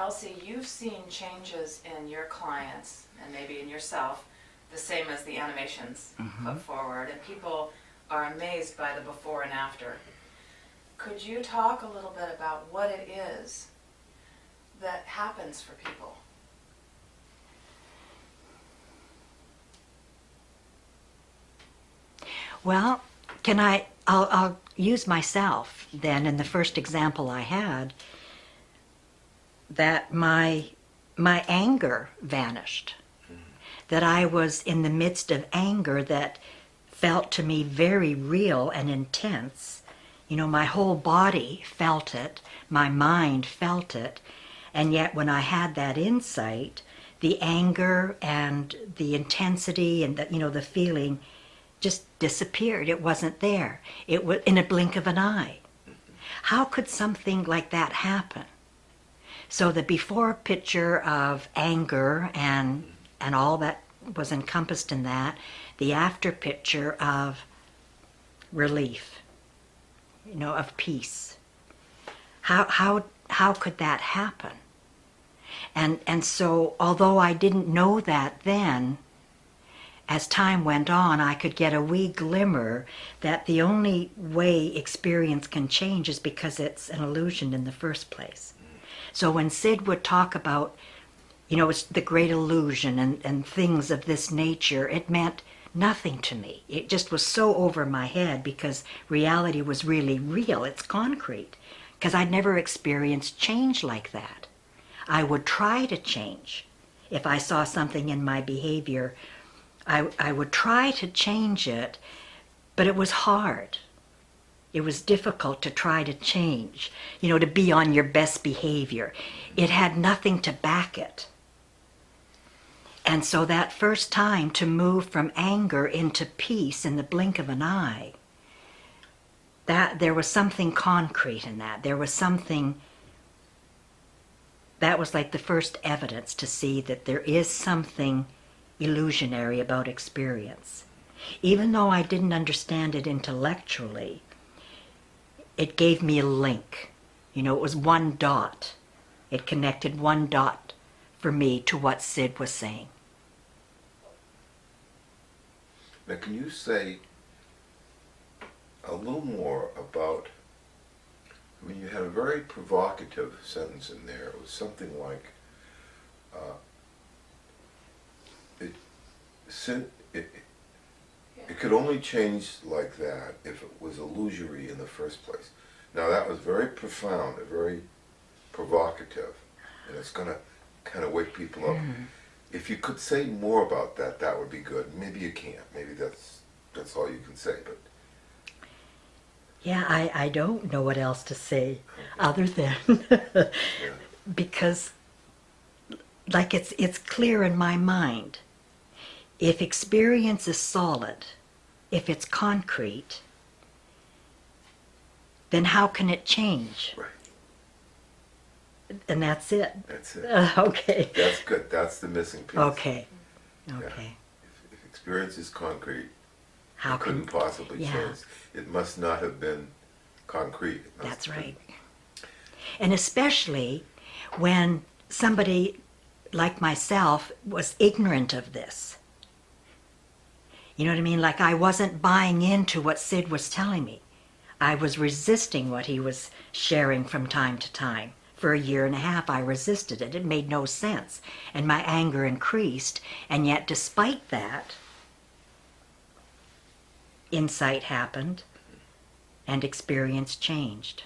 Elsie, you've seen changes in your clients and maybe in yourself, the same as the animations put forward, and people are amazed by the before and after. Could you talk a little bit about what it is that happens for people? Well, I'll use myself then. In the first example I had, that my anger vanished. That I was in the midst of anger that felt to me very real and intense. You know, my whole body felt it, my mind felt it, and yet when I had that insight, the anger and the intensity and the feeling just disappeared. It wasn't there. It was in a blink of an eye. How could something like that happen? So the before picture of anger and all that was encompassed in that, the after picture of relief, of peace. How could that happen? And so although I didn't know that then, as time went on, I could get a wee glimmer that the only way experience can change is because it's an illusion in the first place. So when Sid would talk about, it's the great illusion and things of this nature, it meant nothing to me. It just was so over my head because reality was really real. It's concrete. Because I'd never experienced change like that. I would try to change. If I saw something in my behavior, I would try to change it, but it was hard. It was difficult to try to change, to be on your best behavior. It had nothing to back it. And so that first time to move from anger into peace in the blink of an eye, that there was something concrete in that. There was something that was like the first evidence to see that there is something illusionary about experience. Even though I didn't understand it intellectually, it gave me a link. It was one dot. It connected one dot for me to what Sid was saying. Now, can you say a little more about, you had a very provocative sentence in there. It was something like, it could only change like that if it was illusory in the first place. Now that was very profound, very provocative, and it's going to kind of wake people up. If you could say more about that, that would be good. Maybe you can't. Maybe that's all you can say. But yeah, I don't know what else to say other than because, like it's clear in my mind. If experience is solid, if it's concrete, then how can it change? Right. And that's it. That's it. Okay. That's good. That's the missing piece. Okay. Yeah. Okay. If experience is concrete, How it couldn't possibly yeah. change. It must not have been concrete. That's right. And especially when somebody like myself was ignorant of this. You know what I mean? Like I wasn't buying into what Sid was telling me. I was resisting what he was sharing from time to time. For a year and a half, I resisted it. It made no sense. And my anger increased. And yet, despite that, insight happened and experience changed.